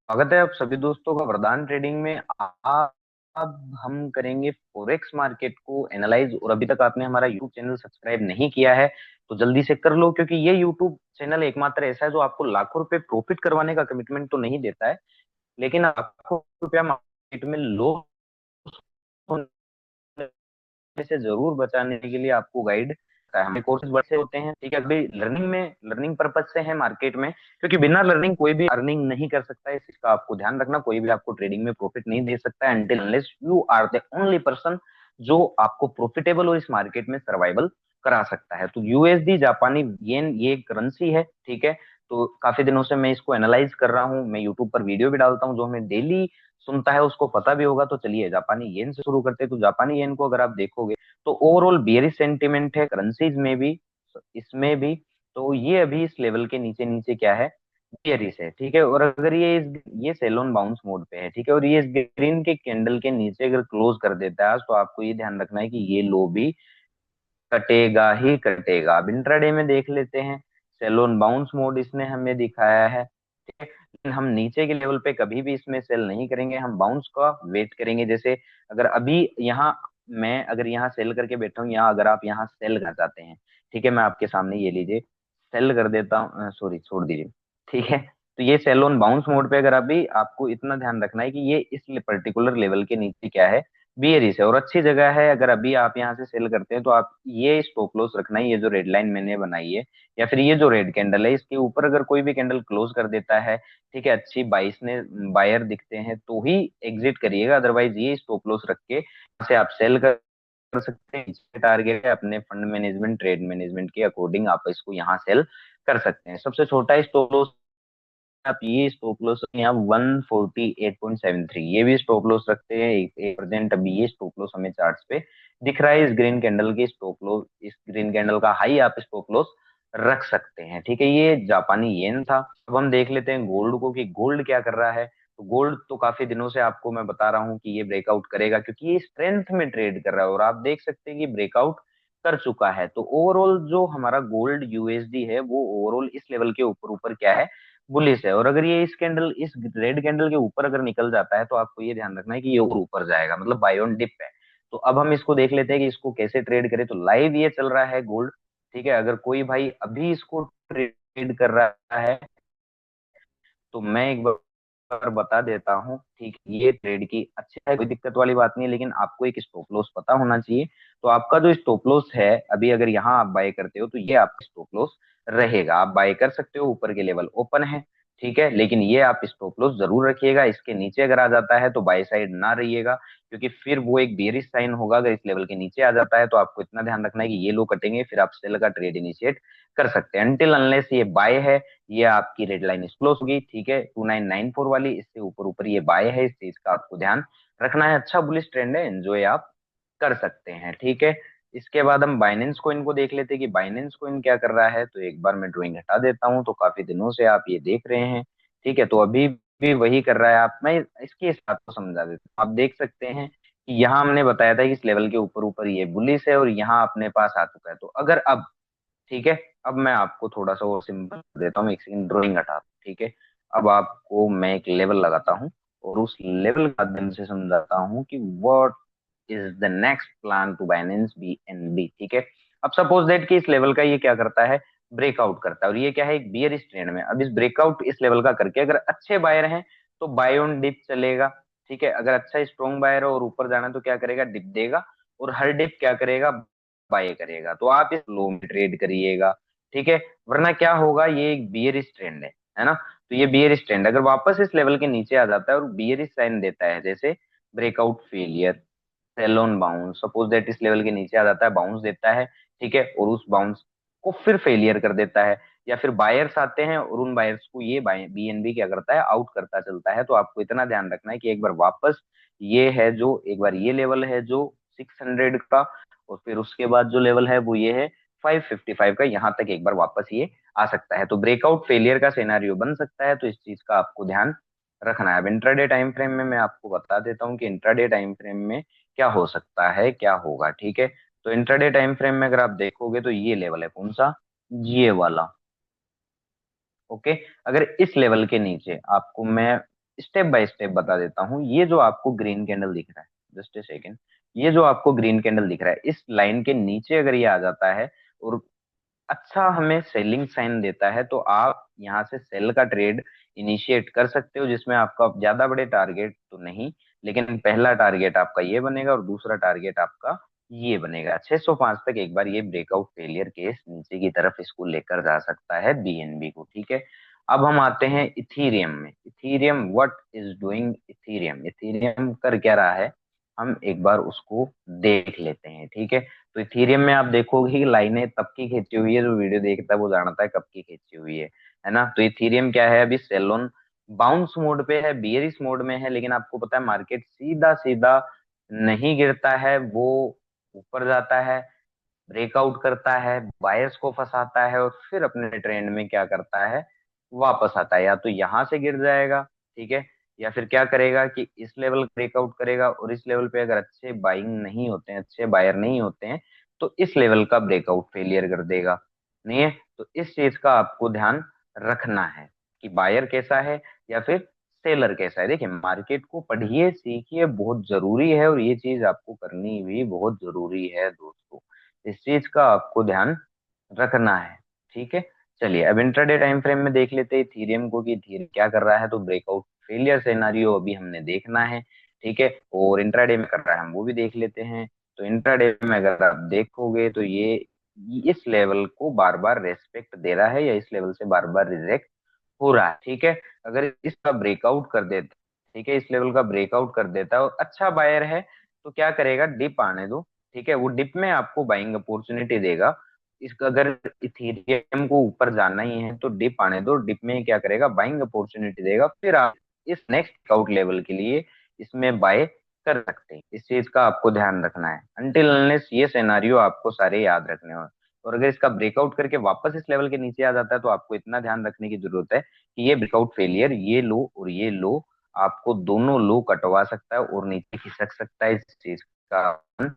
स्वागत है आप सभी दोस्तों का वरदान ट्रेडिंग में। अब हम करेंगे फॉरेक्स मार्केट को एनालाइज। और अभी तक आपने हमारा यूट्यूब चैनल सब्सक्राइब नहीं किया है तो जल्दी से कर लो, क्योंकि ये यूट्यूब चैनल एकमात्र ऐसा है जो आपको लाखों रुपए प्रॉफिट करवाने का कमिटमेंट तो नहीं देता है, लेकिन लाखों रुपया मार्केट में लॉस से जरूर बचाने के लिए आपको गाइड करता है। हमारे कोर्सेज बड़े होते हैं, ठीक है। अभी लर्निंग पर्पज से है मार्केट में, क्योंकि बिना लर्निंग कोई भी अर्निंग नहीं कर सकता है। इसका आपको ध्यान रखना, कोई भी आपको ट्रेडिंग में प्रॉफिट नहीं दे सकता है until unless you are the only person जो आपको प्रॉफिटेबल और इस मार्केट में सर्वाइवल करा सकता है। तो यूएसडी जापानी येन ये करेंसी है, ठीक है। तो काफी दिनों से मैं इसको एनालाइज कर रहा हूँ, मैं यूट्यूब पर वीडियो भी डालता हूँ, जो हमें डेली सुनता है उसको पता भी होगा। तो चलिए जापानी येन से शुरू करते हैं। तो जापानी येन को अगर आप देखोगे तो ओवरऑल बियरिश सेंटिमेंट है करेंसीज में भी, इसमें भी। तो ये अभी इस लेवल के नीचे नीचे क्या है, बियरिश है, ठीक है। और अगर ये सेल ऑन बाउंस मोड पे है, ठीक है, और ये इस ग्रीन के कैंडल के नीचे अगर क्लोज कर देता है आज, तो आपको ये ध्यान रखना है कि ये लो भी कटेगा ही कटेगा। अब इंट्राडे में देख लेते हैं। सेल ऑन बाउंस मोड इसने हमें दिखाया है, ठीक है, लेकिन हम नीचे के लेवल पे कभी भी इसमें सेल नहीं करेंगे, हम बाउंस का वेट करेंगे। जैसे अगर अभी यहाँ मैं अगर यहाँ सेल करके बैठा हूँ, यहाँ अगर आप यहाँ सेल कर जाते हैं, ठीक है, मैं आपके सामने ये लीजिए सेल कर देता हूँ, सॉरी छोड़ दीजिए, ठीक है। तो ये सेल ऑन बाउंस मोड पे अगर अभी आपको इतना ध्यान रखना है कि ये इस पर्टिकुलर लेवल के नीचे क्या है, बियरिश है और अच्छी जगह है। अगर अभी आप यहाँ से सेल करते हैं तो आप ये स्टॉप लॉस रखना है, ये जो रेड लाइन मैंने बनाई है या फिर ये जो रेड कैंडल है इसके ऊपर अगर कोई भी कैंडल क्लोज कर देता है, ठीक है, अच्छी बाइस ने बायर दिखते हैं तो ही एग्जिट करिएगा। अदरवाइज ये स्टॉप लॉस रख के यहाँ से आप सेल कर सकते हैं। टारगेट है अपने फंड मैनेजमेंट ट्रेड मैनेजमेंट के अकॉर्डिंग आप इसको यहाँ सेल कर सकते हैं। सबसे छोटा स्टॉप लॉस आप ये स्टॉप लॉस यहाँ 148.73 ये भी स्टॉप लॉस रखते हैं। 1% अभी ये स्टॉप लॉस हमें चार्ट्स पे दिख रहा है। इस ग्रीन कैंडल के स्टॉप लॉस, इस ग्रीन कैंडल का हाई आप स्टॉप लॉस रख सकते हैं, ठीक है। ये जापानी येन था। अब हम देख लेते हैं गोल्ड को कि गोल्ड क्या कर रहा है। तो गोल्ड तो काफी दिनों से आपको मैं बता रहा हूँ कि ये ब्रेकआउट करेगा, क्योंकि ये स्ट्रेंथ में ट्रेड कर रहा है और आप देख सकते हैं कि ब्रेकआउट कर चुका है। तो ओवरऑल जो हमारा गोल्ड यूएसडी है वो ओवरऑल इस लेवल के ऊपर ऊपर क्या है, बुलिश है। और अगर ये इस कैंडल इस रेड कैंडल के ऊपर अगर निकल जाता है तो आपको ये ध्यान रखना है कि ये और ऊपर जाएगा, मतलब बाय ऑन डिप है। तो अब हम इसको देख लेते हैं कि इसको कैसे ट्रेड करें। तो लाइव ये चल रहा है गोल्ड, ठीक है। अगर कोई भाई अभी इसको ट्रेड कर रहा है तो मैं एक बार बता देता हूँ, ठीक, ये ट्रेड की अच्छा है, कोई दिक्कत वाली बात नहीं है, लेकिन आपको एक स्टॉप लॉस पता होना चाहिए। तो आपका जो स्टॉप लॉस है अभी अगर यहाँ आप बाय करते हो तो ये आपका स्टॉप लॉस रहेगा। आप बाय कर सकते हो, ऊपर के लेवल ओपन है, ठीक है, लेकिन ये आप स्टॉप लॉस जरूर रखिएगा। इसके नीचे अगर आ जाता है तो बाय साइड ना रहिएगा, क्योंकि फिर वो एक बेरिश साइन होगा। अगर इस लेवल के नीचे आ जाता है तो आपको इतना ध्यान रखना है कि ये लो कटेंगे, फिर आप सेल का ट्रेड इनिशिएट कर सकते हैं। अनटिल अनलेस ये बाय है, ये आपकी रेड लाइन क्लोज होगी, ठीक है, 2994 वाली, इससे ऊपर ऊपर ये बाय है, इस चीज का आपको ध्यान रखना है। अच्छा बुलिश ट्रेंड है, एंजॉय आप कर सकते हैं, ठीक है। इसके बाद हम बाइनेंस कोइन को देख लेते हैं कि बाइनेंस कोइन क्या कर रहा है। तो एक बार मैं ड्राइंग हटा देता हूँ। तो काफी दिनों से आप ये देख रहे हैं, ठीक है। तो अभी भी वही कर रहा है। आप मैं इसके साथ को समझा देता हूँ। आप देख सकते हैं कि यहाँ हमने बताया था कि इस लेवल के ऊपर ऊपर ये बुलिश है और यहाँ अपने पास आ चुका है। तो अगर अब, ठीक है, अब मैं आपको थोड़ा सा वो सिंपल देता हूँ, एक सेकंड ड्राइंग हटा, ठीक है। अब आपको मैं एक लेवल लगाता हूँ और उस लेवल के माध्यम से समझाता हूँ कि what is the next plan to Binance BNB, ठीक है। अब सपोज दैट कि इस लेवल का ये क्या करता है, ब्रेकआउट करता है, और ये क्या है, एक बियरिश ट्रेंड में। अब इस ब्रेकआउट इस लेवल का करके अगर अच्छे बायर हैं तो बाय ऑन डिप चलेगा, ठीक है। अगर अच्छा स्ट्रॉन्ग बायर है और ऊपर जाना है तो क्या करेगा, डिप देगा, और हर डिप क्या करेगा, बाय करेगा। तो आप इस लो में ट्रेड करिएगा, ठीक है। वरना क्या होगा, ये एक बियरिश ट्रेंड है ना। तो ये बियरिश ट्रेंड अगर वापस इस लेवल के नीचे आ जाता है और बियरिश साइन देता है, जैसे breakout failure, sell on bounce, suppose that इस लेवल के नीचे आ जाता है, बाउंस देता है, ठीक है, और उस बाउंस को फिर फेलियर कर देता है, या फिर बायर्स आते हैं और उन बायर्स को ये बीएनबी क्या करता है, आउट करता चलता है। तो आपको इतना ध्यान रखना है कि एक बार वापस ये है जो, एक बार ये लेवल है जो 600 का, और फिर उसके बाद जो लेवल है वो ये है 555 का, यहाँ तक एक बार वापस ये आ सकता है। तो ब्रेकआउट फेलियर का सिनेरियो बन सकता है। तो इस चीज का आपको ध्यान रखना है। अब इंट्राडे टाइम फ्रेम में मैं आपको बता देता हूँ कि इंट्राडे टाइम फ्रेम में क्या हो सकता है, क्या होगा, ठीक है। तो इंट्राडे टाइम फ्रेम में अगर आप देखोगे तो ये लेवल है कौन सा, ये वाला, ओके। अगर इस लेवल के नीचे आपको मैं स्टेप बाय स्टेप बता देता हूँ। ये जो आपको ग्रीन कैंडल दिख रहा है, जस्ट ए सेकेंड, ये जो आपको ग्रीन कैंडल दिख रहा है, इस लाइन के नीचे अगर ये आ जाता है और अच्छा हमें सेलिंग साइन देता है, तो आप यहाँ से सेल का ट्रेड इनिशिएट कर सकते हो, जिसमें आपका ज्यादा बड़े टारगेट तो नहीं, लेकिन पहला टारगेट आपका ये बनेगा और दूसरा टारगेट आपका ये बनेगा। 605 तक एक बार ये ब्रेकआउट फेलियर केस नीचे की तरफ इसको लेकर जा सकता है बीएनबी को, ठीक है। अब हम आते हैं इथीरियम में। Ethereum what is doing, Ethereum Ethereum कर क्या रहा है, हम एक बार उसको देख लेते हैं, ठीक है। तो इथीरियम में आप देखोगे कि लाइनें तब की खींची हुई है, जो वीडियो देखता है वो जानता है कब की खींची हुई है ना। तो इथीरियम क्या है, अभी सेल ऑन बाउंस मोड पे है, बियरिश मोड में है, लेकिन आपको पता है मार्केट सीधा सीधा नहीं गिरता है, वो ऊपर जाता है, ब्रेकआउट करता है, बायर्स को फंसाता है और फिर अपने ट्रेंड में क्या करता है, वापस आता है। या तो यहाँ से गिर जाएगा, ठीक है, या फिर क्या करेगा कि इस लेवल ब्रेकआउट करेगा और इस लेवल पे अगर अच्छे बाइंग नहीं होते हैं, अच्छे बायर नहीं होते हैं, तो इस लेवल का ब्रेकआउट फेलियर कर देगा। नहीं है तो इस चीज का आपको ध्यान रखना है कि बायर कैसा है या फिर सेलर कैसा है। देखिए मार्केट को पढ़िए सीखिए, बहुत जरूरी है, और ये चीज आपको करनी भी बहुत जरूरी है दोस्तों। इस चीज का आपको ध्यान रखना है, ठीक है। चलिए अब इंट्राडे टाइम फ्रेम में देख लेते हैं इथीरियम को कि इथीरियम क्या कर रहा है। तो ब्रेकआउट फेलियर सिनेरियो अभी हमने देखना है, ठीक है, और इंट्राडे में कर रहा है हम वो भी देख लेते हैं। तो इंट्राडे में अगर आप देखोगे तो ये इस लेवल को बार बार रेस्पेक्ट दे रहा है या इस लेवल से बार बार रिजेक्ट हो रहा है, ठीक है। अगर इसका ब्रेकआउट कर देता, ठीक है, इस लेवल का ब्रेकआउट कर देता है और अच्छा बायर है, तो क्या करेगा, डिप आने दो, ठीक है, वो डिप में आपको बाइंग अपॉर्चुनिटी देगा। इसका अगर इथेरियम को ऊपर जाना ही है तो डिप आने दो, डिप में क्या करेगा, बाइंग अपॉर्चुनिटी देगा, फिर आप इस नेक्स्ट आउट लेवल के लिए इसमें बाय कर सकते हैं। इस चीज का आपको ध्यान रखना है, अनटिल अनलेस ये सिनेरियो आपको सारे याद रखने हो। और अगर इसका ब्रेकआउट करके वापस इस लेवल के नीचे आ जाता है, तो आपको इतना ध्यान रखने की जरूरत है कि ये ब्रेकआउट फेलियर, ये लो और ये लो, आपको दोनों लो कटवा सकता है और नीचे खिसक सकता है। इस चीज का ध्यान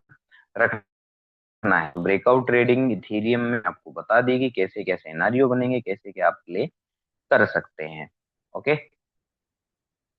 रखना है। ब्रेकआउट ट्रेडिंग इथेरियम में आपको बता दी कि कैसे कैसे सिनेरियो बनेंगे, कैसे क्या आप प्ले कर सकते हैं। ओके,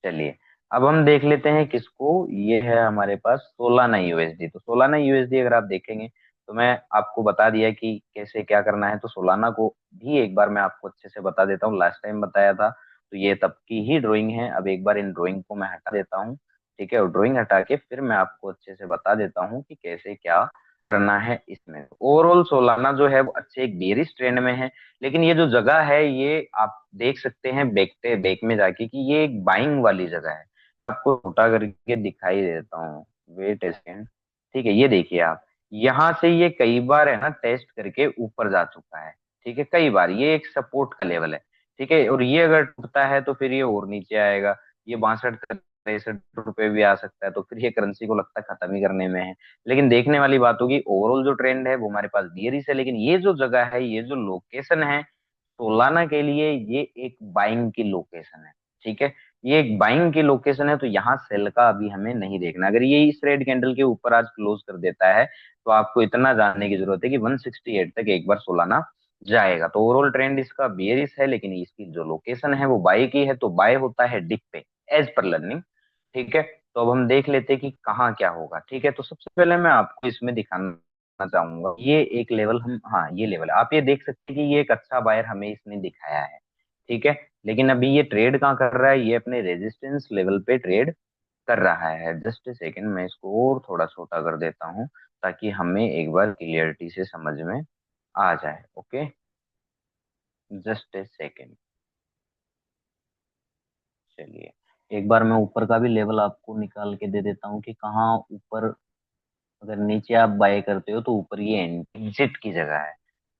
चलिए अब हम देख लेते हैं किसको, ये है हमारे पास सोलाना यूएसडी। तो सोलाना यूएसडी अगर आप देखेंगे तो मैं आपको बता दिया कि कैसे क्या करना है। तो सोलाना को भी एक बार मैं आपको अच्छे से बता देता हूँ, लास्ट टाइम बताया था। तो ये तब की ही ड्राइंग है, अब एक बार इन ड्राइंग को मैं हटा देता हूँ, ठीक है, और ड्राइंग हटा के फिर मैं आपको अच्छे से बता देता हूँ कि कैसे क्या करना है इसमें। ओवरऑल सोलाना जो है वो अच्छे एक बेरिश ट्रेंड में है, लेकिन ये जो जगह है ये आप देख सकते हैं देखते देख में जाके कि ये एक बाइंग वाली जगह है। आपको छोटा करके दिखाई देता हूँ, वेट सेकेंड, ठीक है, ये देखिए आप, यहाँ से ये कई बार है ना टेस्ट करके ऊपर जा चुका है, ठीक है, कई बार ये एक सपोर्ट का लेवल है, ठीक है, और ये अगर टूटता है तो फिर ये और नीचे आएगा, ये 62 63 रुपए भी आ सकता है, तो फिर ये करेंसी को लगता है खत्म ही करने में है। लेकिन देखने वाली बात होगी, ओवरऑल जो ट्रेंड है वो हमारे पास बियरिश है, लेकिन ये जो जगह है, ये जो लोकेशन है सोलाना के लिए, ये एक बाइंग की लोकेशन है, ठीक है, ये एक बाइंग की लोकेशन है। तो यहाँ सेल का अभी हमें नहीं देखना। अगर ये इस रेड कैंडल के ऊपर आज क्लोज कर देता है, तो आपको इतना जानने की जरूरत है कि 168 तक एक बार सोलाना जाएगा। तो ओवरऑल ट्रेंड इसका बेयरिश है, लेकिन इसकी जो लोकेशन है वो बाय की है, तो बाय होता है डिप पे एज पर लर्निंग, ठीक है। तो अब हम देख लेते हैं कि कहाँ क्या होगा, ठीक है। तो सबसे पहले मैं आपको इसमें दिखाना चाहूंगा, ये एक लेवल हम, हाँ ये लेवल आप ये देख सकते हैं कि ये एक अच्छा बायर हमें इसने दिखाया है, ठीक है, लेकिन अभी ये ट्रेड कहाँ कर रहा है, ये अपने रेजिस्टेंस लेवल पे ट्रेड कर रहा है। जस्ट ए सेकेंड, मैं इसको और थोड़ा छोटा कर देता हूँ ताकि हमें एक बार क्लियरिटी से समझ में आ जाए। ओके, जस्ट ए सेकेंड, चलिए एक बार मैं ऊपर का भी लेवल आपको निकाल के दे देता हूँ कि कहाँ ऊपर, अगर नीचे आप बाय करते हो तो ऊपर ये एग्जिट की जगह है,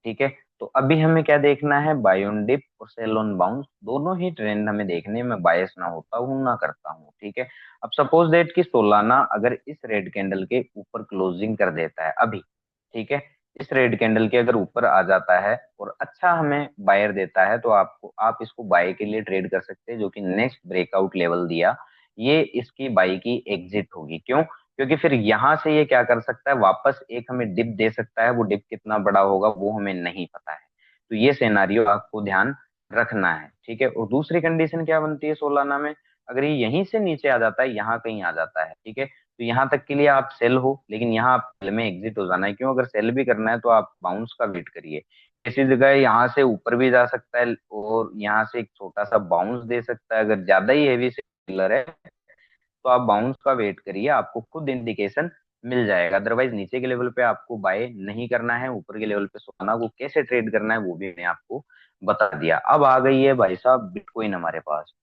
ठीक है। तो अभी हमें क्या देखना है, बाय ऑन डिप और सेल ऑन बाउंस, दोनों ही ट्रेंड हमें देखने में, बायस ना होता हूँ ना करता हूँ, ठीक है। अब सपोज दैट कि सोलाना अगर इस रेड कैंडल के ऊपर क्लोजिंग कर देता है अभी, ठीक है, इस रेड कैंडल के अगर ऊपर आ जाता है और अच्छा हमें बायर देता है, तो आपको आप इसको बाय के लिए ट्रेड कर सकते हैं, जो कि नेक्स्ट ब्रेकआउट लेवल दिया, ये इसकी बाई की एग्जिट होगी। क्यों, क्योंकि फिर यहां से ये क्या कर सकता है, वापस एक हमें डिप दे सकता है, वो डिप कितना बड़ा होगा वो हमें नहीं पता है। तो ये सिनेरियो आपको ध्यान रखना है, ठीक है। और दूसरी कंडीशन क्या बनती है सोलाना में, अगर ये यहीं से नीचे आ जाता है, यहाँ कहीं आ जाता है, ठीक है, तो यहाँ तक के लिए आप सेल हो, लेकिन यहाँ आप सेल में एग्जिट हो जाना है। क्यों? अगर सेल भी करना है तो आप बाउंस का वेट करिए। इसी जगह यहाँ से ऊपर भी जा सकता है और यहाँ से एक छोटा सा बाउंस दे सकता है। अगर ज्यादा ही हेवी सेलर है तो आप बाउंस का वेट करिए, आपको खुद इंडिकेशन मिल जाएगा। अदरवाइज नीचे के लेवल पे आपको बाय नहीं करना है, ऊपर के लेवल पे सोना को कैसे ट्रेड करना है वो भी मैंने आपको बता दिया। अब आ गई है भाई साहब बिटकॉइन हमारे पास,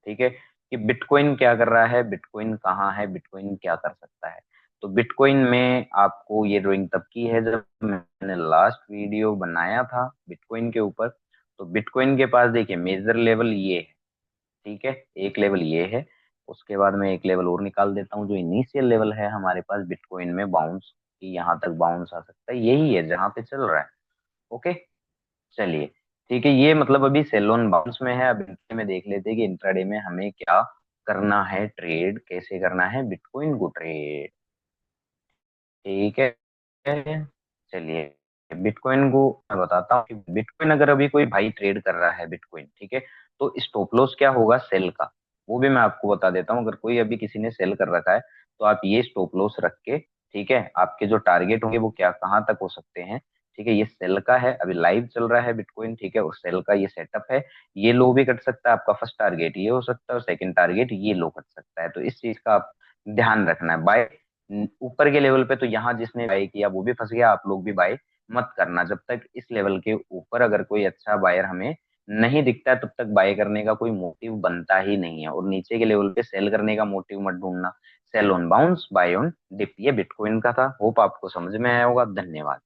ठीक है, कि बिटकॉइन क्या कर रहा है, बिटकॉइन कहाँ है, बिटकॉइन क्या कर सकता है। तो बिटकॉइन में आपको ये ड्राइंग तब की है जब मैंने लास्ट वीडियो बनाया था बिटकॉइन के ऊपर। तो बिटकॉइन के पास देखिए मेजर लेवल ये है, ठीक है, एक लेवल ये है। उसके बाद मैं एक लेवल और निकाल देता हूँ जो इनिशियल लेवल है हमारे पास बिटकॉइन में बाउंस की, यहाँ तक बाउंस आ सकता है, यही है जहाँ पे चल रहा है। ओके, चलिए, ठीक है, ये मतलब अभी सेल ऑन बाउंस में है। अब इंट्राडे में देख लेते हैं कि इंट्राडे में हमें क्या करना है, ट्रेड कैसे करना है बिटकॉइन को ट्रेड, ठीक है। चलिए, बिटकॉइन को मैं बताता हूँ कि बिटकॉइन अगर अभी कोई भाई ट्रेड कर रहा है बिटकॉइन, ठीक है, तो स्टॉप लॉस क्या होगा सेल का, वो भी मैं आपको बता देता हूँ। अगर कोई अभी किसी ने सेल कर रखा है तो आप ये स्टॉप लॉस रख के, ठीक है, आपके जो टारगेट होंगे वो क्या कहाँ तक हो सकते हैं, ठीक है। ये सेल का है, अभी लाइव चल रहा है बिटकॉइन, ठीक है, और सेल का ये सेटअप है। ये लो भी कट सकता है, आपका फर्स्ट टारगेट ये हो सकता है और सेकंड टारगेट ये लो कट सकता है। तो इस चीज का आप ध्यान रखना है। बाय ऊपर के लेवल पे तो यहाँ जिसने बाय किया वो भी फंस गया, आप लोग भी बाय मत करना। जब तक इस लेवल के ऊपर अगर कोई अच्छा बायर हमें नहीं दिखता है तब तक बाय करने का कोई मोटिव बनता ही नहीं है। और नीचे के लेवल पे सेल करने का मोटिव मत ढूंढना। Sell on bounce, buy on dip, ये बिटकॉइन का था। होप आपको समझ में आया होगा। धन्यवाद।